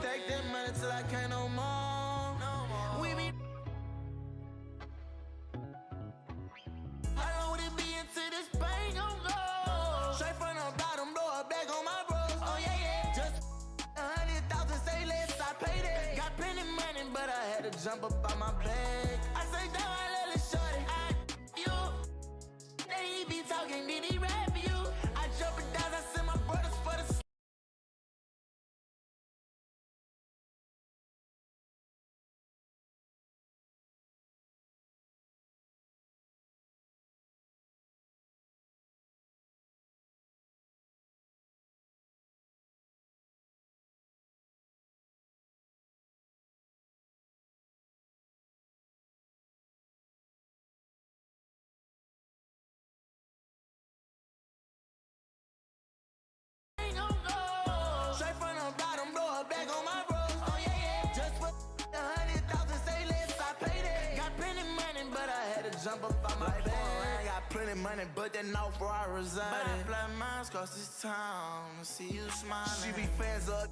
Stack that money till I can't no more. We be. How long would it be until this bank gon' go? Straight from the bottom, blow a bag on my bros. Oh yeah, yeah. Just 100,000, say less, I paid it. Got plenty money, but I had to jump up on my bag. I say, damn, I let it shorty. You. Then he be talking, then he rap you. I jump it down, I send my brothers for the. Straight from the bottom, blow a bag on my bros. Oh yeah, yeah. Just for 100,000, say less, I paid it. Got plenty money, but I had to jump up on my bag. I got plenty money, but then off where I reside. But I fly miles across this town to see you smiling. She be fans of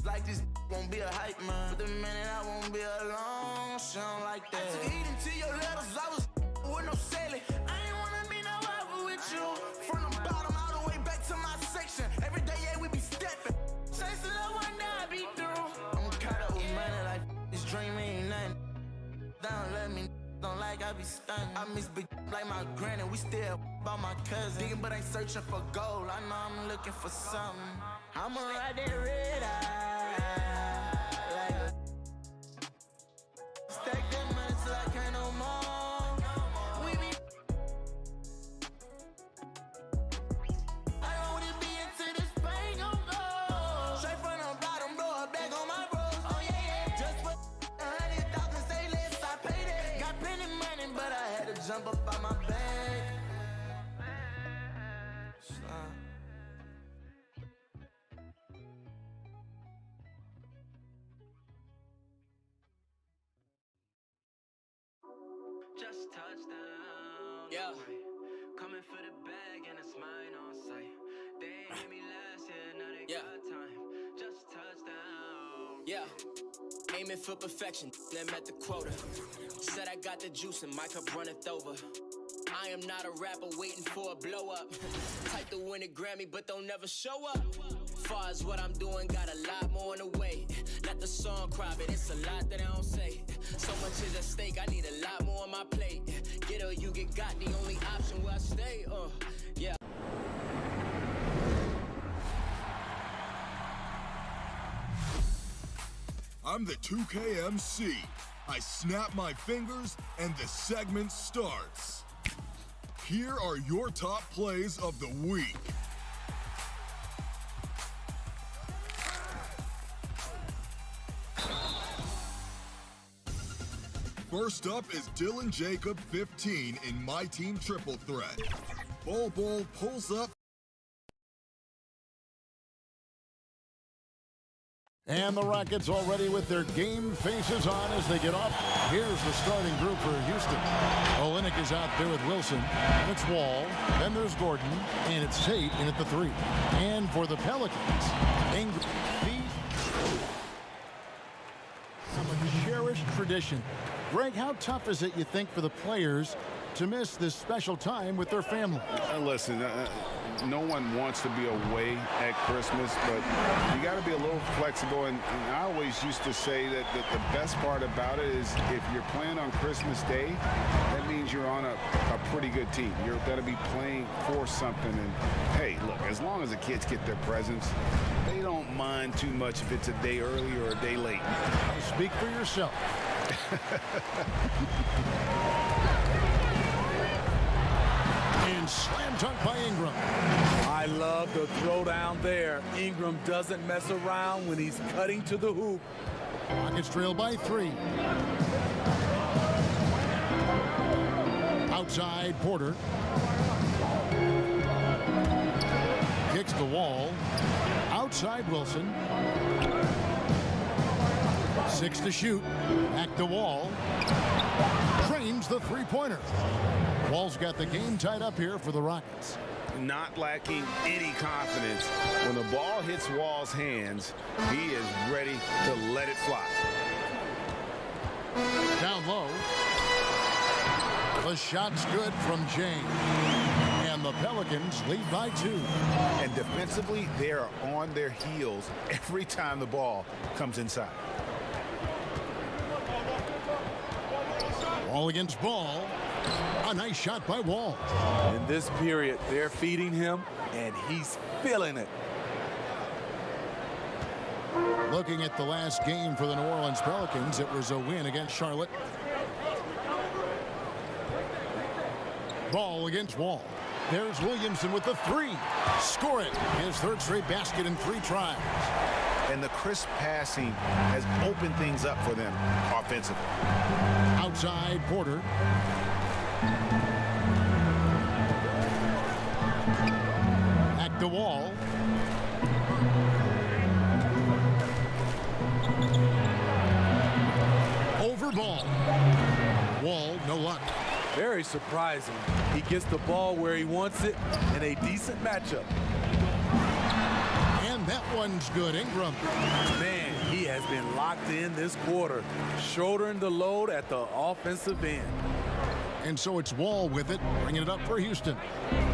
like this won't be a hype man. But the minute I won't be alone, she don't like that. I took heat into your letters, I was with no selling. I ain't wanna be no rival with you. From the bottom all the way back to my section. Every day, yeah, we be stepping. Chasing up one day I be through. I'm caught up with money like this dream ain't nothing. Don't let me don't like I be stunning. I miss big like my granny. We still about my cousin. Digging but ain't searching for gold. I know I'm looking for something. I'ma ride that red eye. Like stack that money till I can't no more. We be. How long would it be until this bank gon' go? Straight from the bottom, blow a bag on my bros. Oh yeah, yeah. Just for 100,000, say less, I paid it. Got plenty money, but I had to jump up on my bag. Just touchdown. Yeah. Coming for the bag and it's mine on sight. They ain't hit me last year, now they Yeah. got time. Just touchdown. Yeah, aiming for perfection, then met the quota. Said I got the juice and my cup runneth over. I am not a rapper waiting for a blow up. Type to win a Grammy, but don't never show up. Far as what I'm doing, got a lot more on the way. Let the song cry, but it's a lot that I don't say. So much is at stake, I need a lot more on my plate. Get or you get got, the only option where I stay. Yeah. I'm the 2K MC. I snap my fingers and the segment starts. Here are your top plays of the week. First up is Dylan Jacob 15 in My Team Triple Threat. Bol pulls up. And the Rockets already with their game faces on as they get off. Here's the starting group for Houston. Olynyk is out there with Wilson. It's Wall. Then there's Gordon. And it's Tate in at the 3. And for the Pelicans, Ingram. Some cherished tradition. Greg, how tough is it, you think, for the players to miss this special time with their family? Listen, no one wants to be away at Christmas, but you got to be a little flexible. And I always used to say that the best part about it is if you're playing on Christmas Day, that means you're on a pretty good team. You're going to be playing for something. And, hey, look, as long as the kids get their presents, they don't mind too much if it's a day early or a day late. Speak for yourself. And slam dunk by Ingram. I love the throwdown there. Ingram doesn't mess around when he's cutting to the hoop. Rockets trail by 3. Outside Porter. Kicks the Wall. Outside Wilson. 6 to shoot. Back to Wall. Trains the three-pointer. Wall's got the game tied up here for the Rockets. not lacking any confidence. When the ball hits Wall's hands, he is ready to let it fly. Down low. The shot's good from James. And the Pelicans lead by 2. And defensively, they are on their heels every time the ball comes inside. Ball against ball. A nice shot by Wall. In this period, they're feeding him, and he's feeling it. Looking at the last game for the New Orleans Pelicans, it was a win against Charlotte. Ball against Wall. There's Williamson with the 3. Score it. His 3rd straight basket in 3 tries. And the crisp passing has opened things up for them offensively. Outside Porter. Back to Wall. Over Ball. Wall, no luck. Very surprising. He gets the ball where he wants it in a decent matchup. And that one's good. Ingram. Man, he has been locked in this quarter, shouldering the load at the offensive end. And so it's Wall with it, bringing it up for Houston.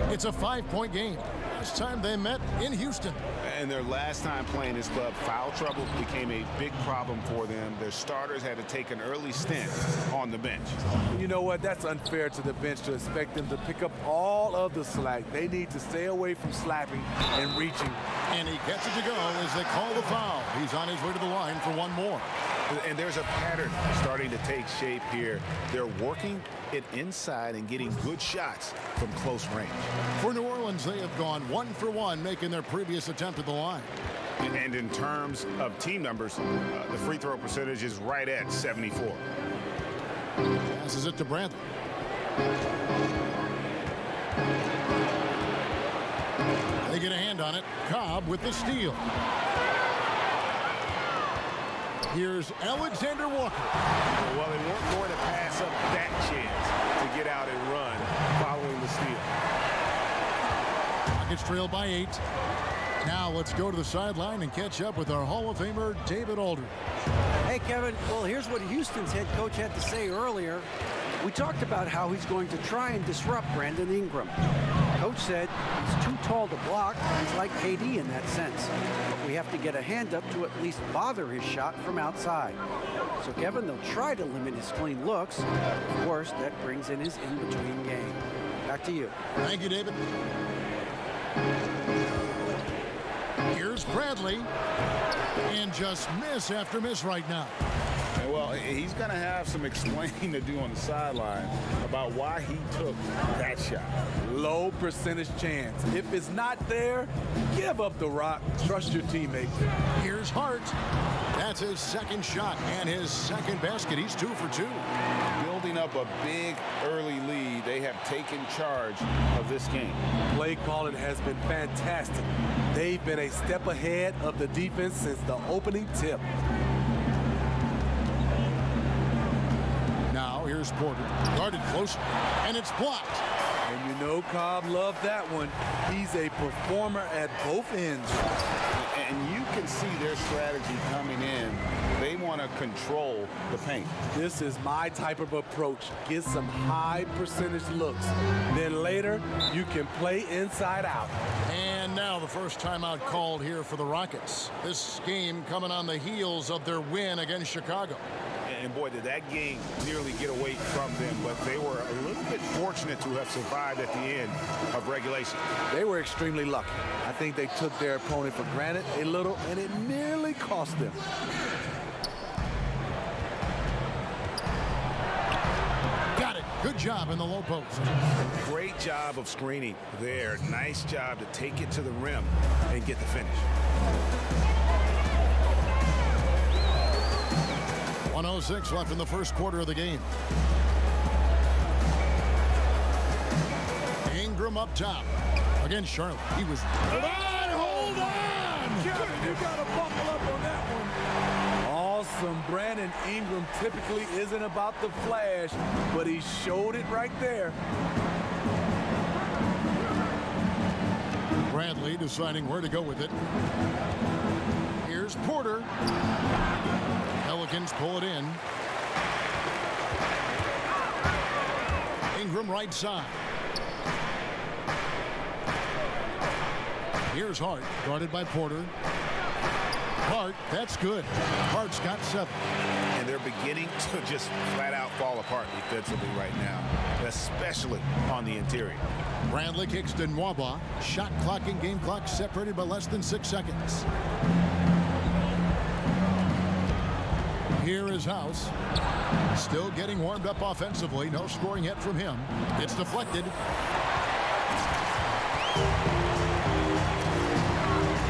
It's a 5-point game. Last time they met in Houston. And their last time playing this club, foul trouble became a big problem for them. Their starters had to take an early stint on the bench. You know what? That's unfair to the bench to expect them to pick up all of the slack. They need to stay away from slapping and reaching. And he gets it to go as they call the foul. He's on his way to the line for one more. And there's a pattern starting to take shape here. They're working it inside and getting good shots from close range. For New Orleans, they have gone 1 for 1, making their previous attempt at the line. And in terms of team numbers, the free throw percentage is right at 74. Passes it to Bradley. They get a hand on it. Cobb with the steal. Here's Alexander Walker. Well, they weren't going to pass up that chance to get out and run following the steal. Rockets trail by 8. Now let's go to the sideline and catch up with our Hall of Famer, David Aldridge. Hey, Kevin. Well, here's what Houston's head coach had to say earlier. We talked about how he's going to try and disrupt Brandon Ingram. Coach said he's too tall to block. He's like KD in that sense. But we have to get a hand up to at least bother his shot from outside. So, Kevin, they'll try to limit his clean looks. Of course, that brings in his in-between game. Back to you. Thank you, David. Here's Bradley. And just miss after miss right now. Well, he's going to have some explaining to do on the sideline about why he took that shot. Low percentage chance. If it's not there, give up the rock. Trust your teammate. Here's Hart. That's his 2nd shot and his 2nd basket. He's 2 for 2. Building up a big early lead, they have taken charge of this game. Play calling has been fantastic. They've been a step ahead of the defense since the opening tip. Now here's Porter, guarded close, and it's blocked. And you know Cobb loved that one. He's a performer at both ends. And you can see their strategy coming in. They want to control the paint. This is my type of approach. Get some high percentage looks. Then later, you can play inside out. And now the first timeout called here for the Rockets. This game coming on the heels of their win against Chicago. And boy, did that game nearly get away from them, but they were a little bit fortunate to have survived at the end of regulation. They were extremely lucky. I think they took their opponent for granted a little, and it nearly cost them. Got it. Good job in the low post. Great job of screening there. Nice job to take it to the rim and get the finish. 1:06 left in the first quarter of the game. Ingram up top against Charlotte. He was. Hold on! You got to buckle up on that one. Awesome. Brandon Ingram typically isn't about the flash, but he showed it right there. Bradley deciding where to go with it. Here's Porter. Pelicans pull it in. Ingram right side. Here's Hart, guarded by Porter. Hart, that's good. Hart's got 7. And they're beginning to just flat out fall apart defensively right now, especially on the interior. Bradley kicks to Nvdia. Shot clock and game clock separated by less than 6 seconds. Here is House. Still getting warmed up offensively. No scoring yet from him. It's deflected.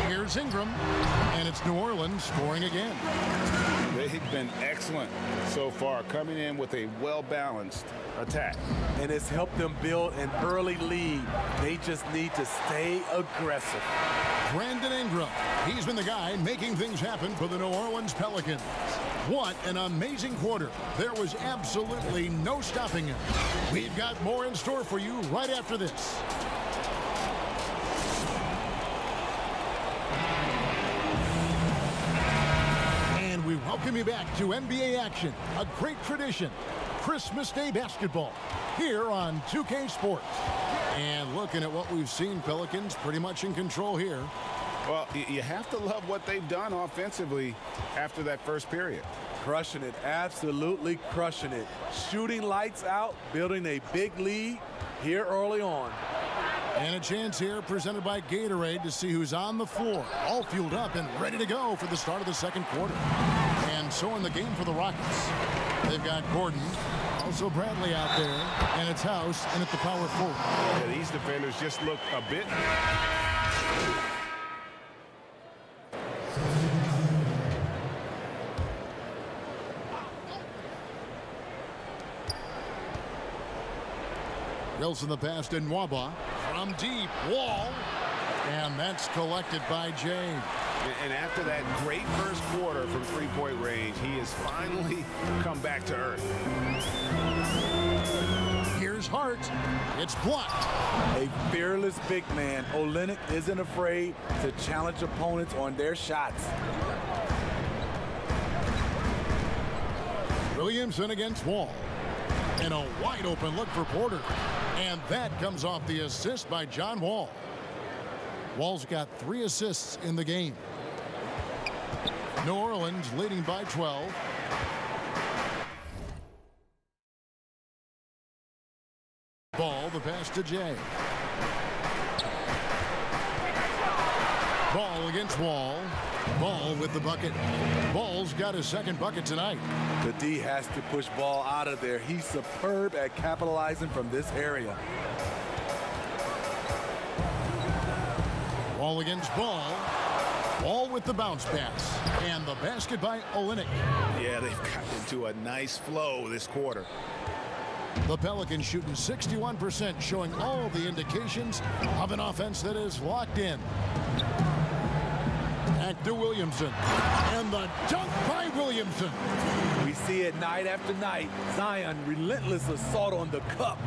Here's Ingram. And it's New Orleans scoring again. They've been excellent so far, coming in with a well-balanced attack. And it's helped them build an early lead. They just need to stay aggressive. Brandon Ingram. He's been the guy making things happen for the New Orleans Pelicans. What an amazing quarter. There was absolutely no stopping him. We've got more in store for you right after this. And we welcome you back to NBA action, a great tradition. Christmas Day basketball here on 2K Sports. And looking at what we've seen, Pelicans pretty much in control here. Well, you have to love what they've done offensively after that first period. Crushing it, absolutely crushing it. Shooting lights out, building a big lead here early on. And a chance here presented by Gatorade to see who's on the floor. All fueled up and ready to go for the start of the second quarter. And so in the game for the Rockets, they've got Gordon, also Bradley out there, and it's House, and at the power forward. Yeah, these defenders just look a bit... Wilson the pass to Nvdia from deep. Wall. And that's collected by James. And after that great first quarter from three-point range, he has finally come back to earth. Here's Hart. It's blocked. A fearless big man. Olynyk isn't afraid to challenge opponents on their shots. Williamson against Wall. And a wide open look for Porter. And that comes off the assist by John Wall. Wall's got 3 assists in the game. New Orleans leading by 12. Ball, the pass to Jay. Ball against Wall. Ball with the bucket. Ball's got his second bucket tonight. The D has to push Ball out of there. He's superb at capitalizing from this area. Ball against Ball. Ball with the bounce pass. And the basket by Olynyk. Yeah, they've gotten into a nice flow this quarter. The Pelicans shooting 61%, showing all the indications of an offense that is locked in. Back to Williamson. And the dunk by Williamson. We see it night after night. Zion, relentless assault on the cup.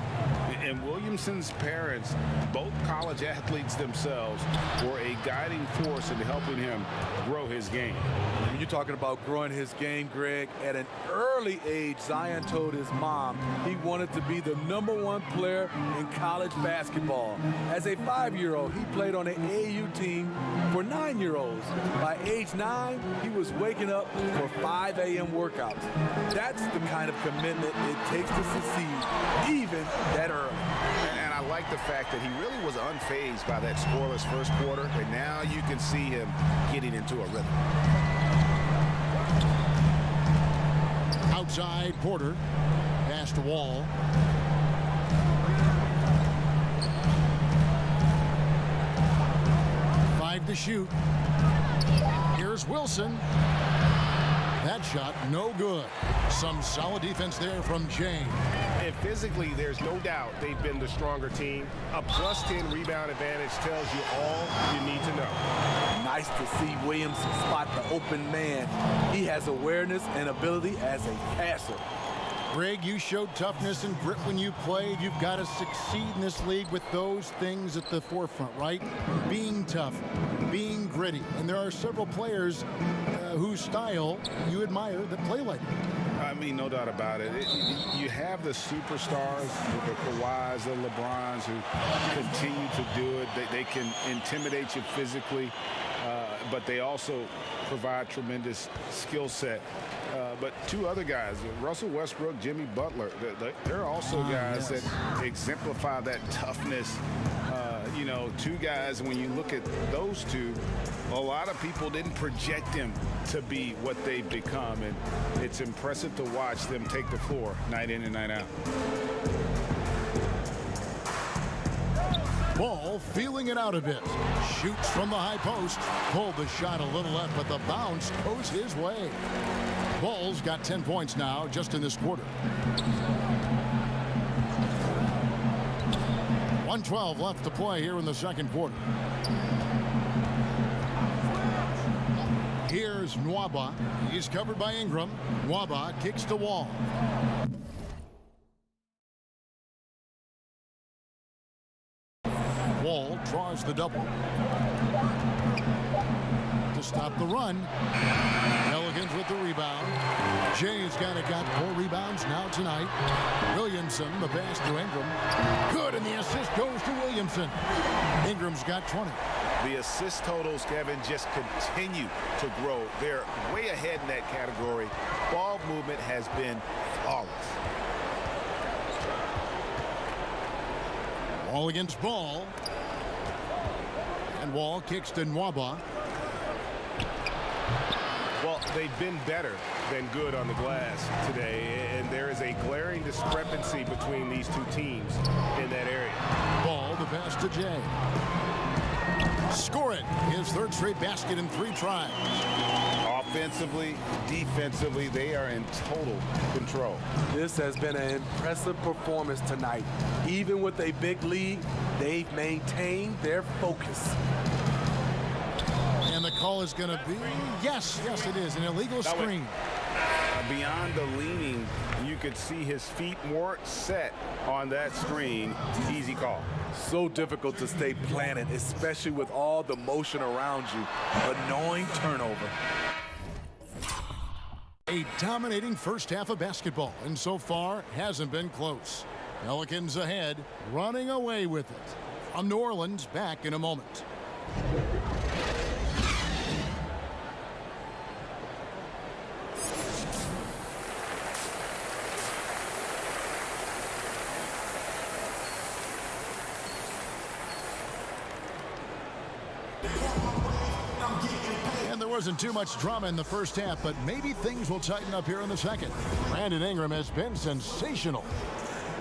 And Williamson's parents, both college athletes themselves, were a guiding force in helping him grow his game. When you're talking about growing his game, Greg, at an early age, Zion told his mom he wanted to be the #1 player in college basketball. As a 5-year-old, he played on an AAU team for 9-year-olds. By age 9, he was waking up for 5 a.m. workouts. That's the kind of commitment it takes to succeed, even that early. And I like the fact that he really was unfazed by that scoreless first quarter, and now you can see him getting into a rhythm. Outside Porter. Pass to Wall. Five to shoot. Here's Wilson. That shot no good. Some solid defense there from James. And physically, there's no doubt they've been the stronger team. A +10 rebound advantage tells you all you need to know. Nice to see Williamson spot the open man. He has awareness and ability as a passer. Greg, you showed toughness and grit when you played. You've got to succeed in this league with those things at the forefront, right? Being tough, being gritty. And there are several players whose style you admire that play like it. I mean, no doubt about it. You have the superstars, the Kawhis, the LeBrons, who continue to do it. They can intimidate you physically, but they also provide tremendous skill set. But two other guys, Russell Westbrook, Jimmy Butler, they're also guys that exemplify that toughness. You know, two guys, when you look at those two, a lot of people didn't project them to be what they've become, and it's impressive to watch them take the floor night in and night out. Ball feeling it out a bit. Shoots from the high post. Pulled the shot a little left, but the bounce goes his way. Ball's got 10 points now just in this quarter. 1:12 left to play here in the second quarter. Here's Nwaba. He's covered by Ingram. Nwaba kicks to Wall. Wall draws the double. To stop the run. Pelicans with the rebound. Jay's got 4 rebounds now tonight. Williamson, the pass to Ingram. Good, and the assist goes to Williamson. Ingram's got 20. The assist totals, Kevin, just continue to grow. They're way ahead in that category. Ball movement has been flawless. Wall against Ball. And Wall kicks to Nwaba. Well, they've been better than good on the glass today, and there is a glaring discrepancy between these two teams in that area. Ball, the pass to Jay. Score it. His third straight basket in 3 tries. Offensively, defensively, they are in total control. This has been an impressive performance tonight. Even with a big lead, they've maintained their focus. And the call is going to be, yes, it is, an illegal screen. Beyond the leaning, you could see his feet weren't set on that screen. Easy call. So difficult to stay planted, especially with all the motion around you. Annoying turnover. A dominating first half of basketball, and so far hasn't been close. Pelicans ahead, running away with it. From New Orleans, back in a moment. Wasn't too much drama in the first half, but maybe things will tighten up here in the second. Brandon Ingram has been sensational.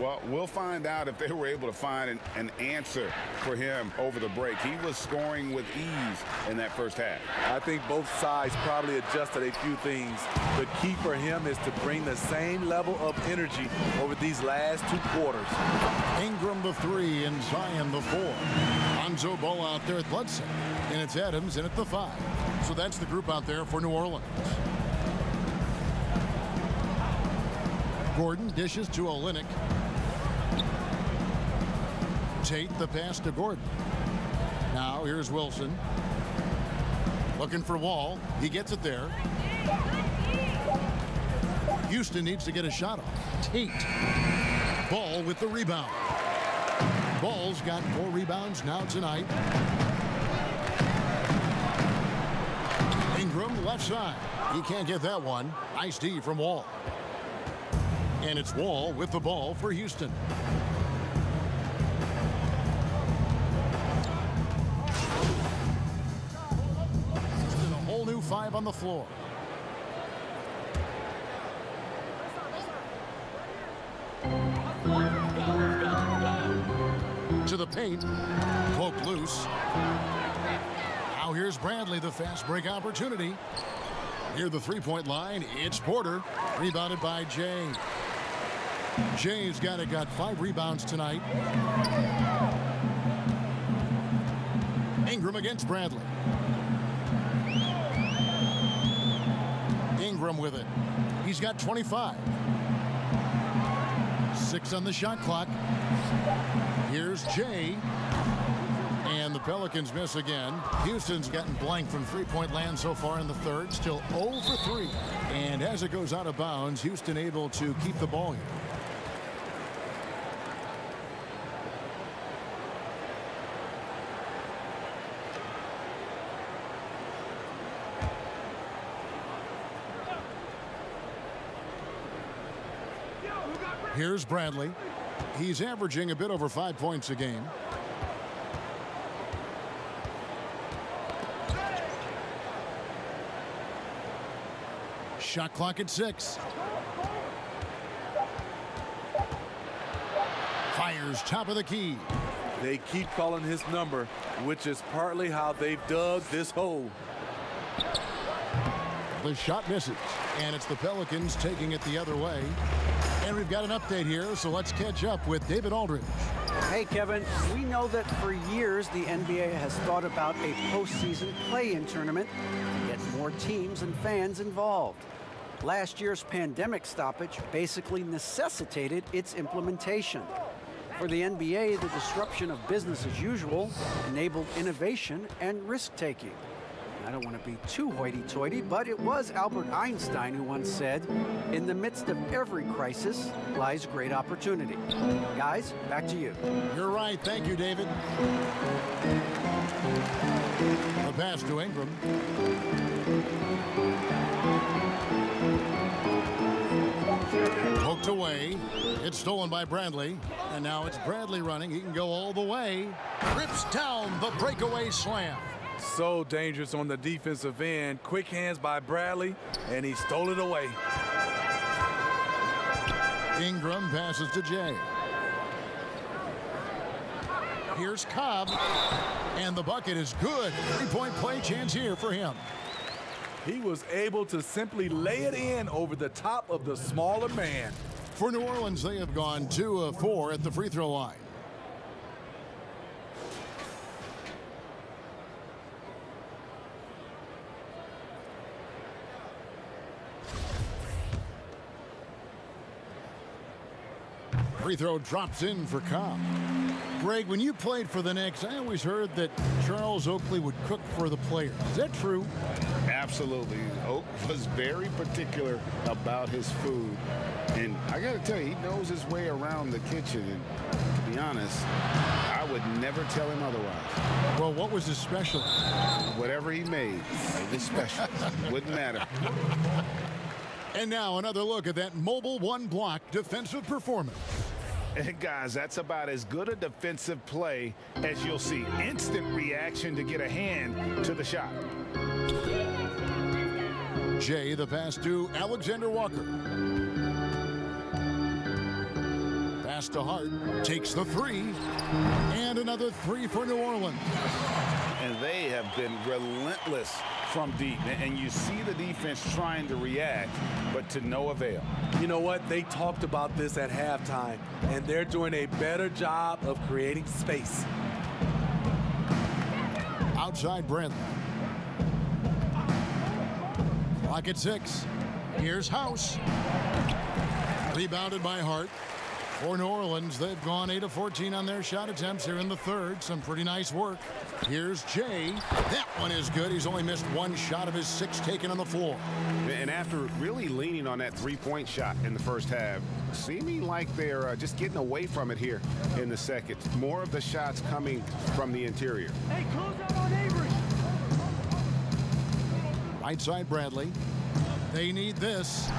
Well, we'll find out if they were able to find an answer for him over the break. He was scoring with ease in that first half. I think both sides probably adjusted a few things. The key for him is to bring the same level of energy over these last 2 quarters. Ingram the 3 and Zion the 4. Lonzo Ball out there at Bledsoe. And it's Adams in at the 5. So that's the group out there for New Orleans. Gordon dishes to Olynyk. Tate the pass to Gordon. Now here's Wilson. Looking for Wall. He gets it there. Houston needs to get a shot off. Tate. Ball with the rebound. Ball's got 4 rebounds now tonight. Ingram left side. He can't get that one. Nice D from Wall. And it's Wall with the ball for Houston. Houston, a whole new 5 on the floor. To the paint. Poked loose. Now here's Bradley, the fast break opportunity. Near the 3-point line, it's Porter. Rebounded by Jay. Jay's got 5 rebounds tonight. Ingram against Bradley. Ingram with it. He's got 25. 6 on the shot clock. Here's Jay. And the Pelicans miss again. Houston's gotten blank from three-point land so far in the third. Still 0 for 3. And as it goes out of bounds, Houston able to keep the ball here. Here's Bradley. He's averaging a bit over 5 points a game. Shot clock at 6. Fires top of the key. They keep calling his number, which is partly how they've dug this hole. The shot misses, and it's the Pelicans taking it the other way. And we've got an update here, so let's catch up with David Aldridge. Hey, Kevin, we know that for years the NBA has thought about a postseason play-in tournament to get more teams and fans involved. Last year's pandemic stoppage basically necessitated its implementation. For the NBA, the disruption of business as usual enabled innovation and risk-taking. I don't want to be too hoity-toity, but it was Albert Einstein who once said, "In the midst of every crisis lies great opportunity." Guys, back to you. You're right. Thank you, David. The pass to Ingram. Poked away. It's stolen by Bradley. And now it's Bradley running. He can go all the way. Rips down the breakaway slam. So dangerous on the defensive end. Quick hands by Bradley, and he stole it away. Ingram passes to Jay. Here's Cobb, and the bucket is good. Three-point play chance here for him. He was able to simply lay it in over the top of the smaller man. For New Orleans, they have gone 2 of 4 at the free throw line. Free throw drops in for Cobb. Greg, when you played for the Knicks, I always heard that Charles Oakley would cook for the players. Is that true? Absolutely. Oak was very particular about his food. And I got to tell you, he knows his way around the kitchen. And to be honest, I would never tell him otherwise. Well, what was his special? Whatever he made, it was special. Wouldn't matter. And now another look at that mobile one-block defensive performance. And guys, that's about as good a defensive play as you'll see. Instant reaction to get a hand to the shot. Jay, the pass to Alexander Walker. Pass to Hart, takes the 3, and another 3 for New Orleans. And they have been relentless from deep. And you see the defense trying to react, but to no avail. You know what? They talked about this at halftime, and they're doing a better job of creating space. Outside Bradley. Clock at 6. Here's House. Rebounded by Hart. For New Orleans, they've gone 8 of 14 on their shot attempts here in the third. Some pretty nice work. Here's Jay. That one is good. He's only missed 1 shot of his 6 taken on the floor. And after really leaning on that three-point shot in the first half, seeming like they're just getting away from it here in the second. More of the shots coming from the interior. Hey, close out on Avery. Right side Bradley. They need this.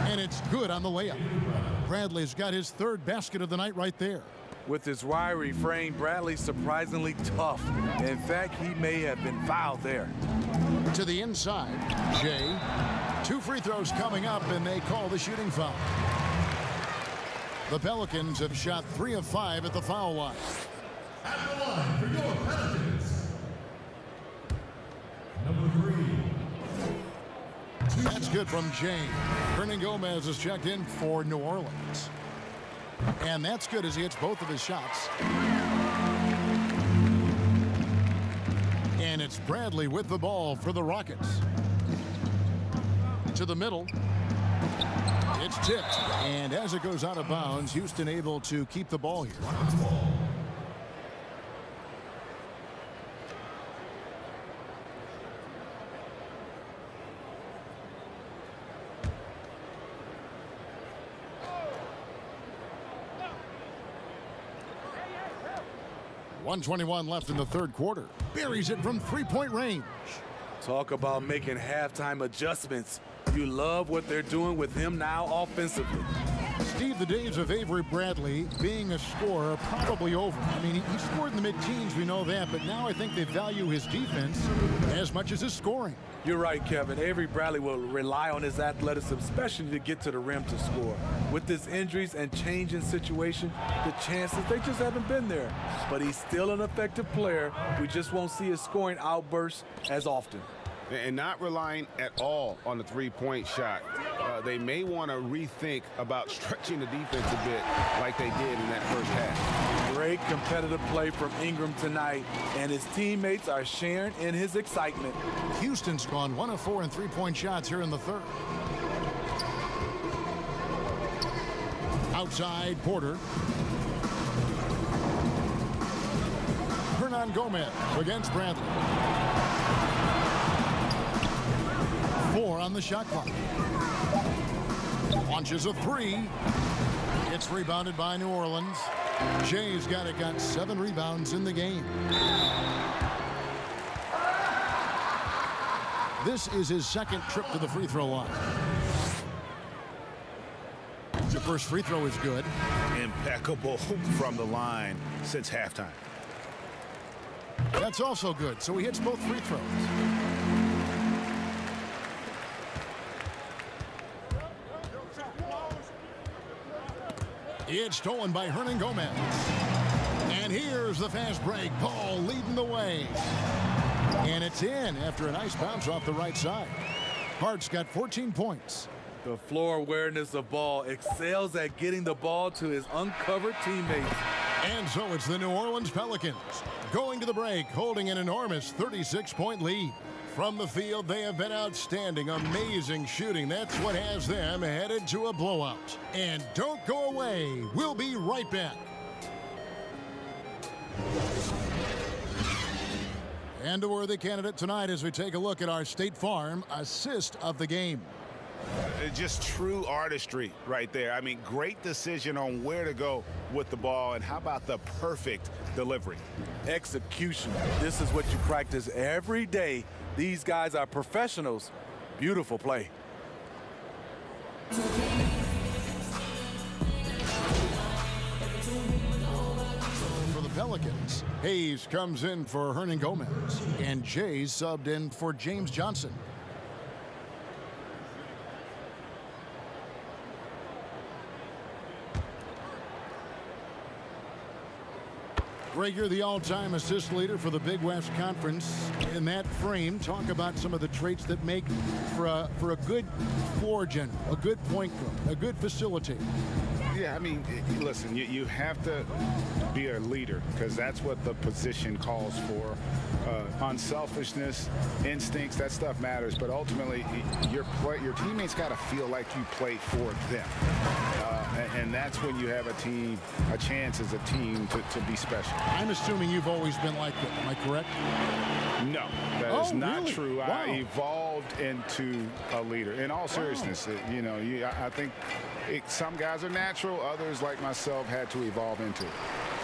And it's good on the layup. Bradley's got his 3rd basket of the night right there. With his wiry frame, Bradley's surprisingly tough. In fact, he may have been fouled there. To the inside, Jay. 2 free throws coming up, and they call the shooting foul. The Pelicans have shot 3 of 5 at the foul line. At the line for your Pelicans, number 3. That's good from Jay. Hernan Gomez is checked in for New Orleans. And that's good as he hits both of his shots. And it's Bradley with the ball for the Rockets. To the middle. It's tipped, and as it goes out of bounds, Houston able to keep the ball here. 1:21 left in the third quarter. Buries it from three-point range. Talk about making halftime adjustments. You love what they're doing with him now offensively. Steve, the days of Avery Bradley being a scorer are probably over. I mean, he scored in the mid-teens, we know that, but now I think they value his defense as much as his scoring. You're right, Kevin. Avery Bradley will rely on his athleticism, especially to get to the rim to score. With his injuries and change in situation, the chances, they just haven't been there. But he's still an effective player. We just won't see his scoring outbursts as often. And not relying at all on the three-point shot. They may want to rethink about stretching the defense a bit like they did in that first half. Great competitive play from Ingram tonight, and his teammates are sharing in his excitement. Houston's gone 1 of 4 in three-point shots here in the third. Outside, Porter. Hernan Gomez against Bradley. 4 on the shot clock. Launches a 3. It's rebounded by New Orleans. Jay's got 7 rebounds in the game. This is his second trip to the free throw line. The first free throw is good. Impeccable from the line since halftime. That's also good, so he hits both free throws. It's stolen by Hernan Gomez. And here's the fast break. Paul leading the way. And it's in after a nice bounce off the right side. Hart's got 14 points. The floor awareness of ball excels at getting the ball to his uncovered teammates. And so it's the New Orleans Pelicans going to the break, holding an enormous 36-point lead. From the field, they have been outstanding, amazing shooting. That's what has them headed to a blowout. And don't go away. We'll be right back. And a worthy candidate tonight as we take a look at our State Farm assist of the game. Just true artistry right there. I mean, great decision on where to go with the ball, and how about the perfect delivery? Execution. This is what you practice every day. These guys are professionals. Beautiful play. For the Pelicans, Hayes comes in for Hernan Gomez, and Jay subbed in for James Johnson. Greg, you're the all-time assist leader for the Big West Conference. In that frame, talk about some of the traits that make for a good floor general, a good point guard, a good facilitator. Yeah, I mean, listen, you have to be a leader because that's what the position calls for. Unselfishness, instincts, that stuff matters. But ultimately, your teammates got to feel like you play for them. And that's when you have a chance as a team to be special. I'm assuming you've always been like that. Am I correct? No, that is not really? true. Wow. I evolved into a leader. In all seriousness, I think some guys are natural. Others, like myself, had to evolve into it.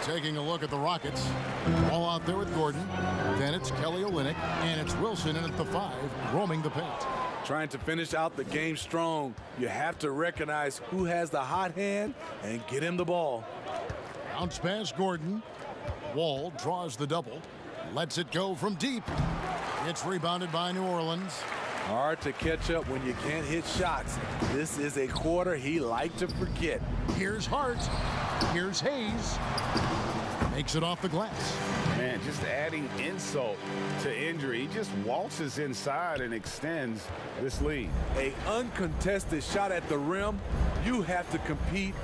Taking a look at the Rockets. Ball out there with Gordon. Then it's Kelly Olynyk, and it's Wilson in at the 5, roaming the paint. Trying to finish out the game strong. You have to recognize who has the hot hand and get him the ball. Bounce pass Gordon. Wall draws the double. Lets it go from deep. It's rebounded by New Orleans. Hard to catch up when you can't hit shots. This is a quarter he liked to forget. Here's Hart. Here's Hayes. Makes it off the glass. Man, just adding insult to injury. He just waltzes inside and extends this lead. An uncontested shot at the rim. You have to compete